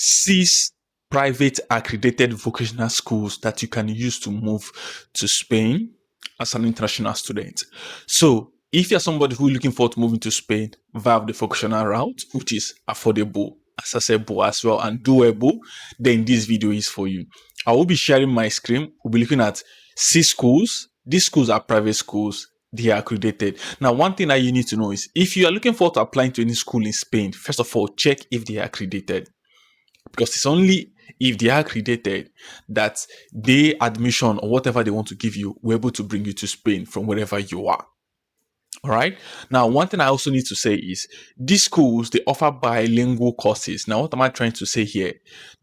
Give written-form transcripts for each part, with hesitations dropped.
6 private accredited vocational schools that you can use to move to Spain as an international student. So if you're somebody who is looking forward to moving to Spain via the vocational route, which is affordable, accessible as well, and doable, then this video is for you. I will be sharing my screen. We'll be looking at 6 schools. These schools are private schools. They are accredited. Now, one thing that you need to know is if you are looking forward to applying to any school in Spain, first of all, check if they are accredited. Because it's only if they are accredited that they admission or whatever they want to give you, we're able to bring you to Spain from wherever you are. All right. Now, one thing I also need to say is these schools, they offer bilingual courses. Now, what am I trying to say here?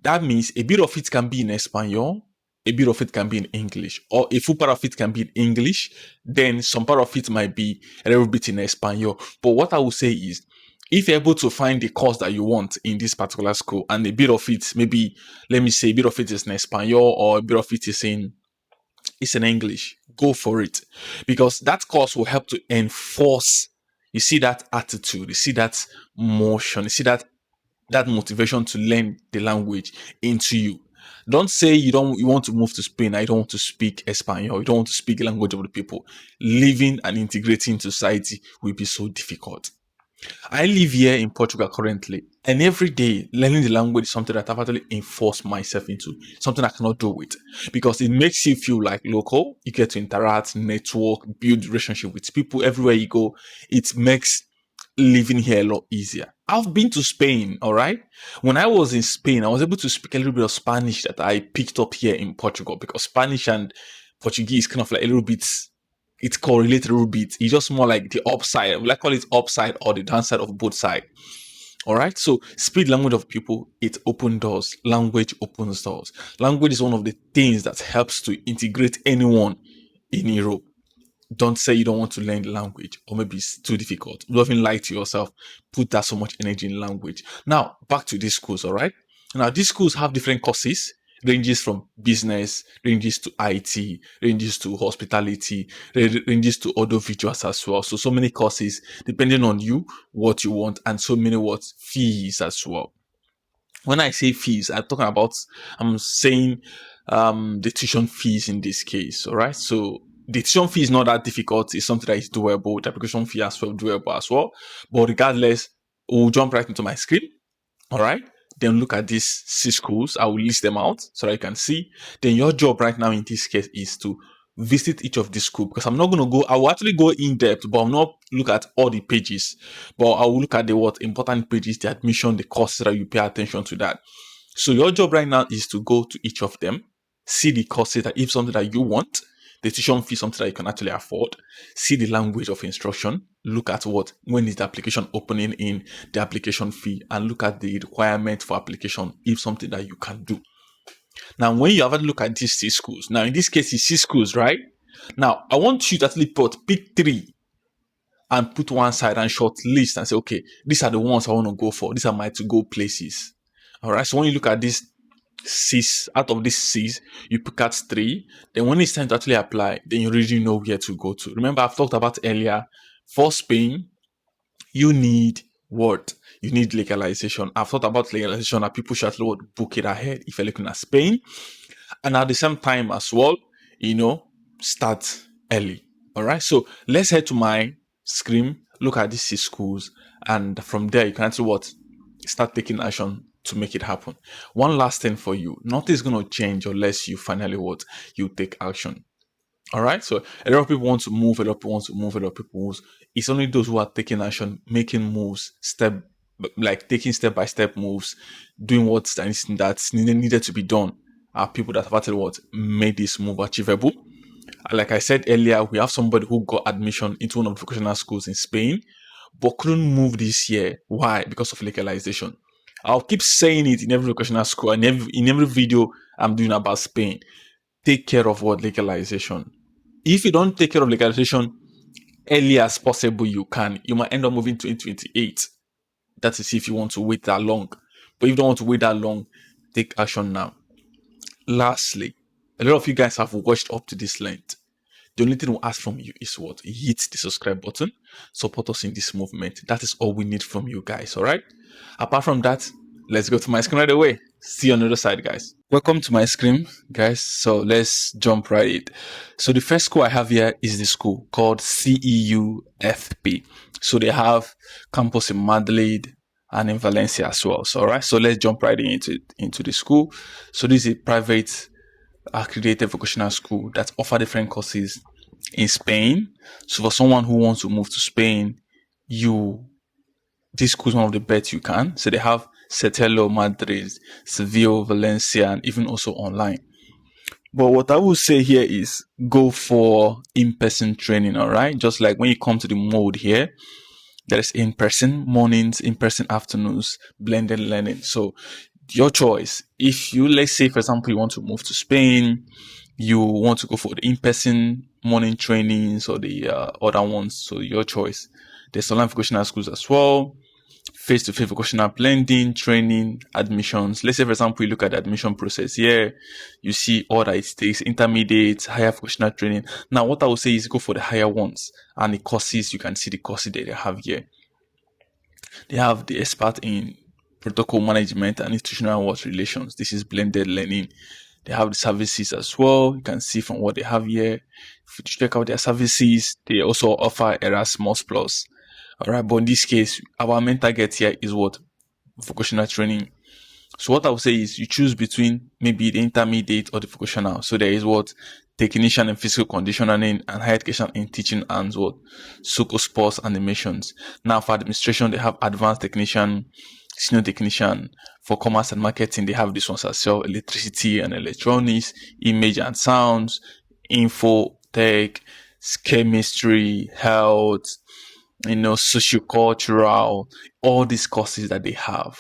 That means a bit of it can be in Espanol, a bit of it can be in English, or a full part of it can be in English. Then some part of it might be a little bit in Espanol. But what I will say is, if you're able to find the course that you want in this particular school, and a bit of it, maybe, let me say, a bit of it is in Espanol, or a bit of it is in English, go for it, because that course will help to enforce, you see, that attitude, you see that motion, you see that motivation to learn the language into you. Don't say you want to move to Spain and you don't want to speak Espanol, you don't want to speak the language of the people. Living and integrating into society will be so difficult. I live here in Portugal currently, and every day learning the language is something that I've actually enforced myself into, something I cannot do with, because it makes you feel like local. You get to interact, network, build relationship with people everywhere you go. It makes living here a lot easier. I've been to Spain, all right? When I was in Spain, I was able to speak a little bit of Spanish that I picked up here in Portugal, because Spanish and Portuguese kind of like a little bit, it's correlated a little bit. It's just more like the upside. We like call it upside or the downside of both sides. All right. So speak language of people, it opens doors. Language opens doors. Language is one of the things that helps to integrate anyone in Europe. Don't say you don't want to learn the language, or maybe it's too difficult. Don't even lie to yourself. Put that so much energy in language. Now, back to these schools, all right? Now, these schools have different courses, ranges from business, ranges to IT, ranges to hospitality, ranges to audiovisuals as well. So many courses, depending on you, what you want, and so many fees as well. When I say fees, I'm saying the tuition fees in this case, all right? So the tuition fee is not that difficult. It's something that is doable. The application fee as well, doable as well. But regardless, we'll jump right into my screen, all right? Then look at these 6 schools. I will list them out so that you can see. Then your job right now in this case is to visit each of these schools, because I'm not going to go, I will actually go in depth, but I'm not look at all the pages, but I will look at the important pages, the admission, the courses that you pay attention to that. So your job right now is to go to each of them, see the courses that if something that you want, the tuition fee something that you can actually afford, see the language of instruction, look at when is the application opening in the application fee, and look at the requirement for application if something that you can do. Now, when you have a look at these 6 schools, now in this case, it's 6 schools, right? Now, I want you to actually pick 3 and put one side and short list and say, okay, these are the ones I want to go for. These are my to-go places. All right. So when you look at these 6, out of these 6, you pick out 3. Then when it's time to actually apply, then you already know where to go to. Remember, I've talked about earlier, for Spain, you need what? You need legalization. I've thought about legalization that people should actually book it ahead if you're looking at Spain. And at the same time as well, start early. All right. So let's head to my screen, look at these 6 schools, and from there you can actually start taking action to make it happen. One last thing for you, nothing's going to change unless you finally you take action. All right. So a lot of people want to move, a lot of people want to move, a lot of people move. It's only those who are taking action, making moves, taking step-by-step moves, doing what's needed to be done, are people that have actually made this move achievable. Like I said earlier, we have somebody who got admission into one of the vocational schools in Spain, but couldn't move this year. Why? Because of legalization. I'll keep saying it in every vocational school and in every video I'm doing about Spain. Take care of legalization. If you don't take care of legalization early as possible, you might end up moving to 2028. That is if you want to wait that long. But if you don't want to wait that long, take action now. Lastly, a lot of you guys have watched up to this length. The only thing we'll ask from you is hit the subscribe button, support us in this movement. That is all we need from you guys, all right? Apart from that, let's go to my screen right away. See you on the other side, guys. Welcome to my screen, guys. So let's jump right in. So the first school I have here is the school called CEU FP. So they have campus in Madrid and in Valencia as well. So, all right. So let's jump right into the school. So this is a private accredited vocational school that offer different courses in Spain. So for someone who wants to move to Spain, this school is one of the best you can. So they have Setelo, Madrid, Seville, Valencia, and even also online. But what I would say here is go for in-person training, all right? Just like when you come to the mode here, there is in-person mornings, in-person afternoons, blended learning. So your choice. If you, let's say, for example, you want to move to Spain, you want to go for the in-person morning trainings or the other ones. So your choice. There's online vocational schools as well. Face-to-face vocational blending, training, admissions. Let's say, for example, you look at the admission process here, you see all that it takes, intermediate, higher vocational training. Now, what I would say is go for the higher ones and the courses. You can see the courses that they have here. They have the expert in protocol management and institutional awards relations. This is blended learning. They have the services as well. You can see from what they have here. If you check out their services, they also offer Erasmus Plus. All right, but in this case, our main target here is what? Vocational training. So what I would say is you choose between maybe the intermediate or the vocational. So there is what? Technician in physical conditioning and higher education in teaching and what? Soccer sports and animations. Now for administration, they have advanced technician, senior technician. For commerce and marketing, they have this ones as well: electricity and electronics, image and sounds, info tech, chemistry, health, sociocultural, all these courses that they have,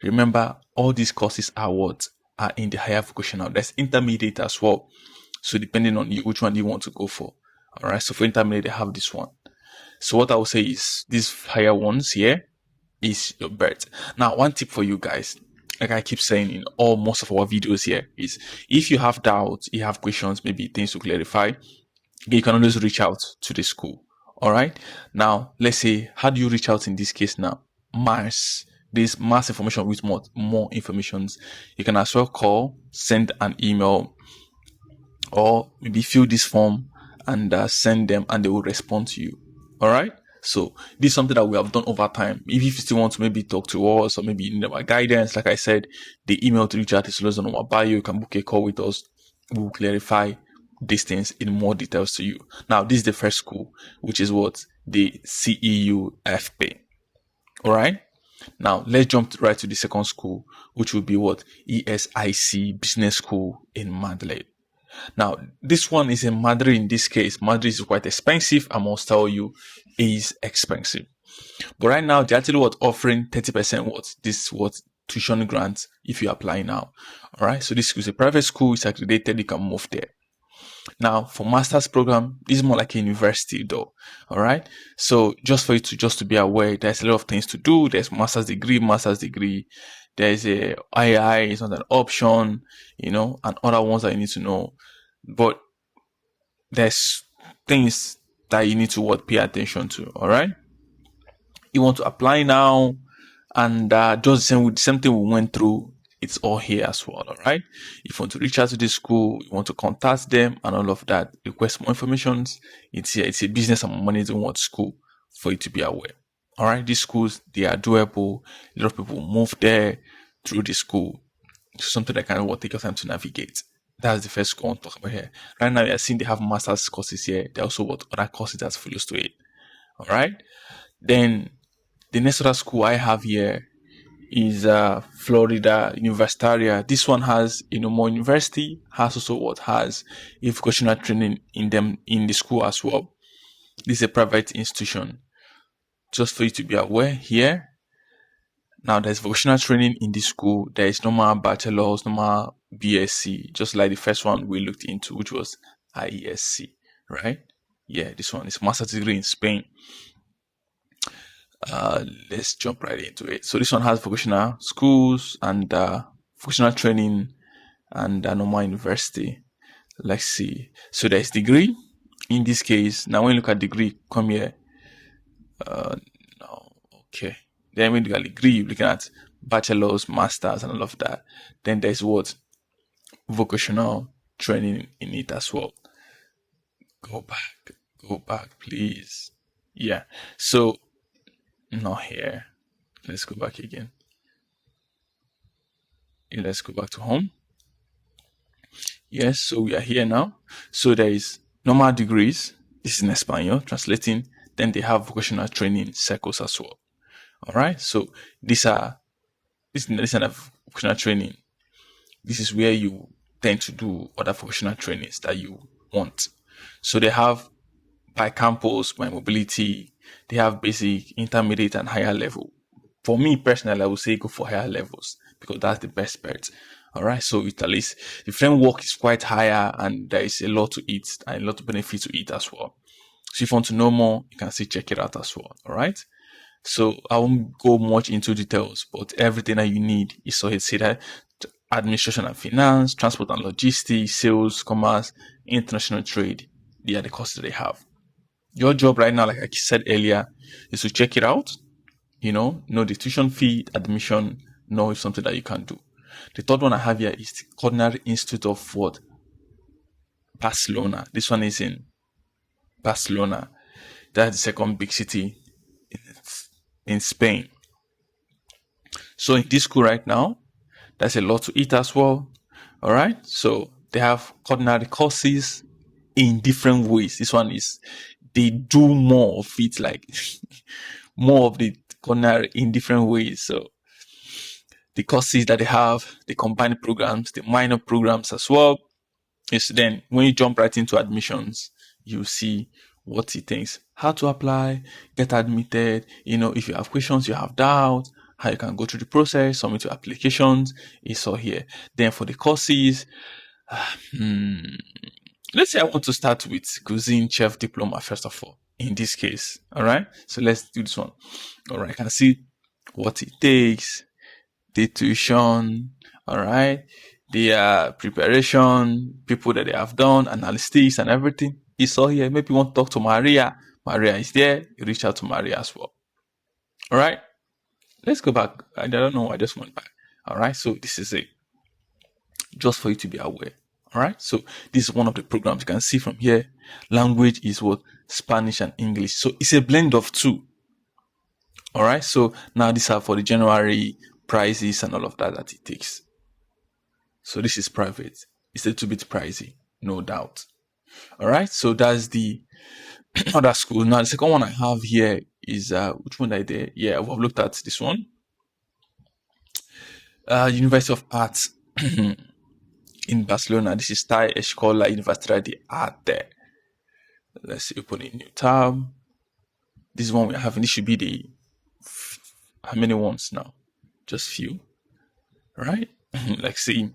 remember all these courses are in the higher vocational. There's intermediate as well. So depending on you, which one you want to go for. All right. So for intermediate, they have this one. So what I would say is these higher ones here is your bet. Now, one tip for you guys, like I keep saying in most of our videos here, is if you have doubts, you have questions, maybe things to clarify, you can always reach out to the school. All right. Now, let's say, how do you reach out in this case now? There's mass information with more informations. You can as well call, send an email, or maybe fill this form and send them, and they will respond to you. All right. So this is something that we have done over time. If you still want to maybe talk to us or maybe need our guidance, like I said, the email to reach out is always on our bio. You can book a call with us. We will clarify these things in more details to you. Now, this is the first school, which is what? The CEU FP. All right. Now, let's jump right to the second school, which will be what? ESIC Business School in Madrid. Now, this one is in Madrid. In this case, Madrid is quite expensive. I must tell you, is expensive. But right now, they're actually offering 30% tuition grants if you apply now. All right. So this is a private school. It's accredited. You can move there. Now, for master's program, this is more like a university though. All right. So just for you to be aware, there's a lot of things to do. There's master's degree. There's a II is not an option, and other ones that you need to know. But there's things that you need to pay attention to. All right. You want to apply now, and just the same thing we went through. It's all here as well. All right. If you want to reach out to the school, you want to contact them and all of that, request more information. It's here. It's a business and money school for you to be aware. All right. These schools, they are doable. A lot of people move there through the school. It's something that kind of take your time to navigate. That's the first school I want to talk about here. Right now, we are seeing they have master's courses here. They also other courses that follows to it. All right. Then the next other school I have here is Florida Universitària. This one has more university, has also has a vocational training in the school as well. This is a private institution. Just for you to be aware here. Now there's vocational training in this school. There is normal bachelor's, normal BSc, just like the first one we looked into, which was IESC, right? Yeah, this one is master's degree in Spain. Let's jump right into it. So this one has vocational schools and vocational training and normal university. Let's see. So there's degree. In this case, now when you look at degree, come here. No, okay. Then when you look at degree, you're looking at bachelor's, master's, and all of that. Then there's what? Vocational training in it as well. Go back, please. Yeah. So, not here. Let's go back again. Let's go back to home. Yes, so we are here now. So there is normal degrees. This is in Espanol, translating. Then they have vocational training circles as well. All right. So this is kind of vocational training. This is where you tend to do other vocational trainings that you want. So they have by campus, by mobility. They have basic, intermediate, and higher level. For me personally, I would say go for higher levels because that's the best part. All right. So at least the framework is quite higher and there is a lot to eat and a lot of benefit to eat as well. So if you want to know more, you can still check it out as well. All right. So I won't go much into details, but everything that you need is so it's that administration and finance, transport and logistics, sales, commerce, international trade. They are the courses that they have. Your job right now, like I said earlier, is to check it out. Know the tuition fee, admission, know if something that you can do. The third one I have here is the Culinary Institute of what? Barcelona. This one is in Barcelona. That's the second big city in Spain. So in this school right now, there's a lot to eat as well. All right. So they have culinary courses in different ways. This one is, they do more of it, like more of the culinary in different ways. So the courses that they have, the combined programs, the minor programs as well. Is then when you jump right into admissions, you see what he thinks, how to apply, get admitted, if you have questions, you have doubts, how you can go through the process, submit your applications, it's all here. Then for the courses, let's say I want to start with cuisine chef diploma first of all, in this case. All right. So let's do this one. All right. I can see what it takes, the tuition. All right. The preparation, people that they have done, analytics and everything. It's all here. Maybe you want to talk to Maria. Maria is there. You reach out to Maria as well. All right. Let's go back. I don't know. I just went back. All right. So this is it. Just for you to be aware. All right. So this is one of the programs you can see from here. Language is what? Spanish and English. So it's a blend of two. All right. So now these are for the January prices and all of that it takes. So this is private. It's a little bit pricey, no doubt. All right. So that's the other school. Now the second one I have here is which one I did? Yeah, we've looked at this one. University of Arts in Barcelona. This is Thai Escola Universitària de Arte. Let's open a new tab. This is one we're having. This should be the how many ones now? Just few. All right. Let's see.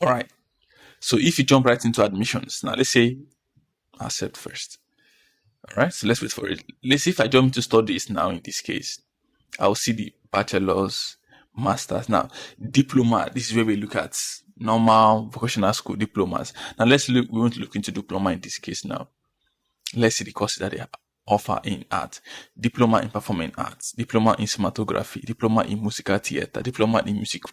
All right. So if you jump right into admissions, now let's say accept first. All right. So let's wait for it. Let's see if I jump into studies now. In this case, I'll see the bachelor's, master's. Now, diploma. This is where we look at normal vocational school diplomas. Now we want to look into diploma in this case now. Let's see the courses that they offer in art. Diploma in performing arts, diploma in cinematography, diploma in musical theater, diploma in music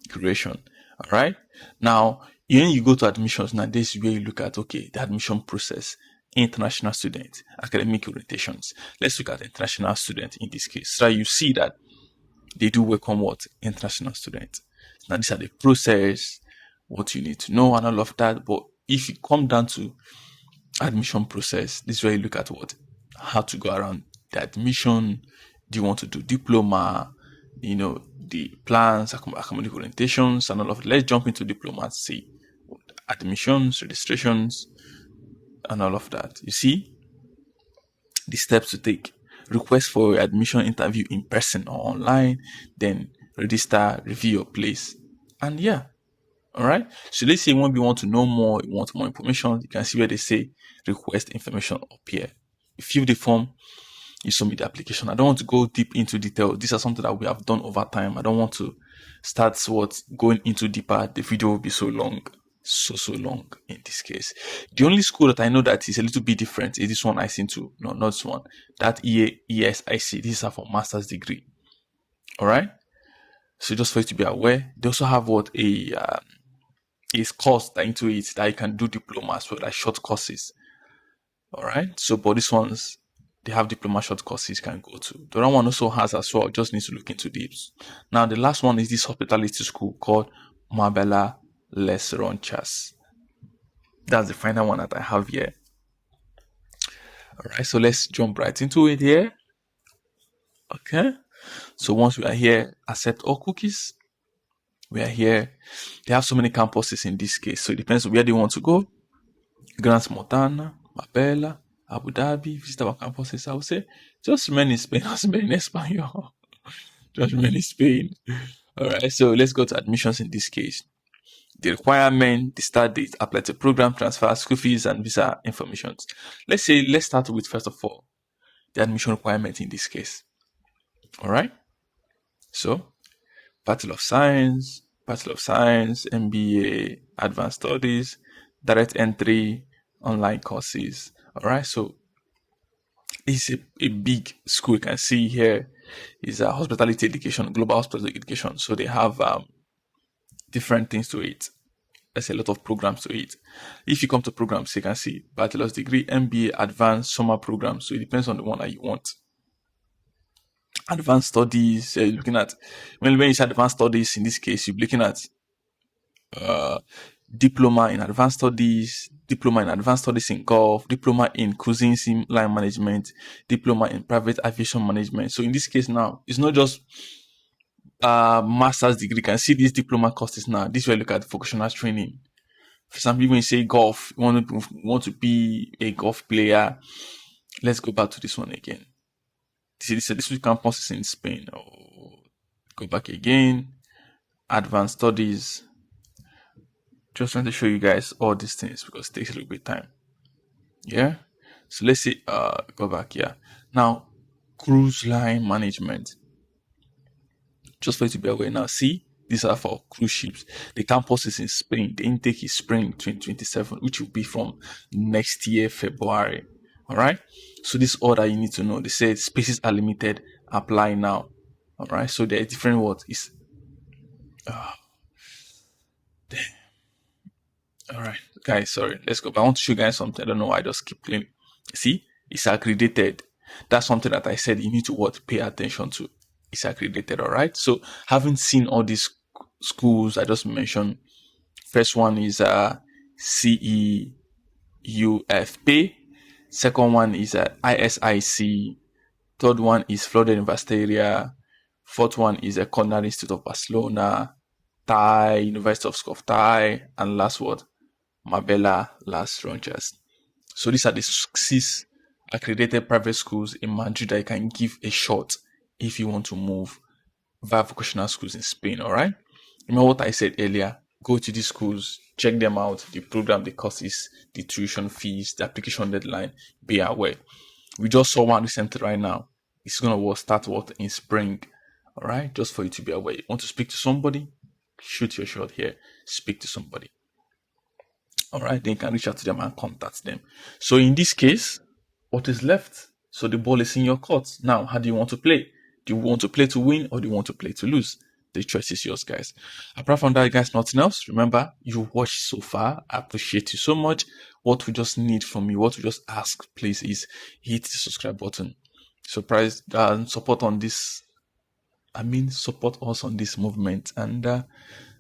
creation. All right. Now, when you go to admissions, now this is where you look at, okay, the admission process, international students, academic orientations. Let's look at international students in this case. So you see that they do welcome what? International students. Now, these are the process, what you need to know and all of that. But if you come down to admission process, this is where you look at what? How to go around the admission. Do you want to do diploma? The plans, academic orientations and all of it. Let's jump into diploma, see admissions, registrations, and all of that. You see the steps to take. Request for admission interview in person or online, then register, review your place, and yeah. All right. So let's say when we want to know more, you want more information, you can see where they say request information up here. You fill the form, you submit the application. I don't want to go deep into detail. These are something that we have done over time. I don't want to start going into deeper. The video will be so long. So long in this case. The only school that I know that is a little bit different is this one I seen too. No, not this one. That ESIC. These are for master's degree. All right. So just for you to be aware, they also have what is course into it that you can do diplomas for like short courses. All right. So, but these ones, they have diploma short courses you can go to. The other one also has as well. Just need to look into these. Now, the last one is this hospitality school called Marbella Les Roches. That's the final one that I have here. All right. So let's jump right into it here. Okay. So once we are here, accept all cookies. We are here. They have so many campuses in this case. So it depends on where they want to go. Grants Montana, Marbella, Abu Dhabi, visit our campuses. I would say just remain in Spain, just remain in Espanol. Just remain in Spain. Alright, so let's go to admissions in this case. The requirement, the start date, apply to program, transfer, school fees, and visa informations. Let's start with first of all, the admission requirement in this case. Alright? So Bachelor of Science, MBA, Advanced Studies, direct entry, online courses. All right, so it's a big school. You can see here is a hospitality education, global hospitality education. So they have different things to it. There's a lot of programs to it. If you come to programs, you can see bachelor's degree, MBA, advanced, summer programs. So it depends on the one that you want. Advanced studies, you're looking at, when you say advanced studies, in this case, you're looking at diploma in advanced studies in golf, diploma in cruising sim line management, diploma in private aviation management. So in this case now, it's not just master's degree. You can see these diploma courses now. This way, look at vocational training. For some people, when you say golf, you want to be a golf player. Let's go back to this one again. This campus is in Spain. Go back again. Advanced studies. Just trying to show you guys all these things because it takes a little bit of time. Yeah. So let's say go back here. Now, cruise line management. Just for you to be aware now. See, these are for cruise ships. The campus is in Spain. The intake is spring 2027, which will be from next year, February. All right. So this order you need to know. They say spaces are limited. Apply now. All right. So there are different words. All right, guys, sorry. Let's go. But I want to show you guys something. I don't know why I just keep playing. See, it's accredited. That's something that I said you need to pay attention to. It's accredited, all right? So having seen all these schools I just mentioned, first one is CEU FP. Second one is ESIC. Third one is Florida Universitària. Fourth one is a Culinary Institute of Barcelona, Thai, University of Thai, and last word, Marbella Las Roches. So these are the 6 accredited private schools in Madrid that you can give a shot if you want to move via vocational schools in Spain, all right? Remember what I said earlier? Go to these schools, check them out, the program, the courses, the tuition fees, the application deadline, be aware. We just saw one recently right now. It's going to start in spring, all right? Just for you to be aware. You want to speak to somebody? Shoot your shot here. Speak to somebody. All right, then you can reach out to them and contact them. So in this case, what is left? So the ball is in your court. Now, how do you want to play? Do you want to play to win or do you want to play to lose? The choice is yours, guys. Apart from that, guys, nothing else. Remember, you watched so far. I appreciate you so much. What we just need from you, what we just ask, please, is hit the subscribe button. Support on this. Support us on this movement. And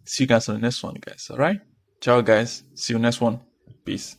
see you guys on the next one, guys. All right? Ciao, guys. See you next one. Peace.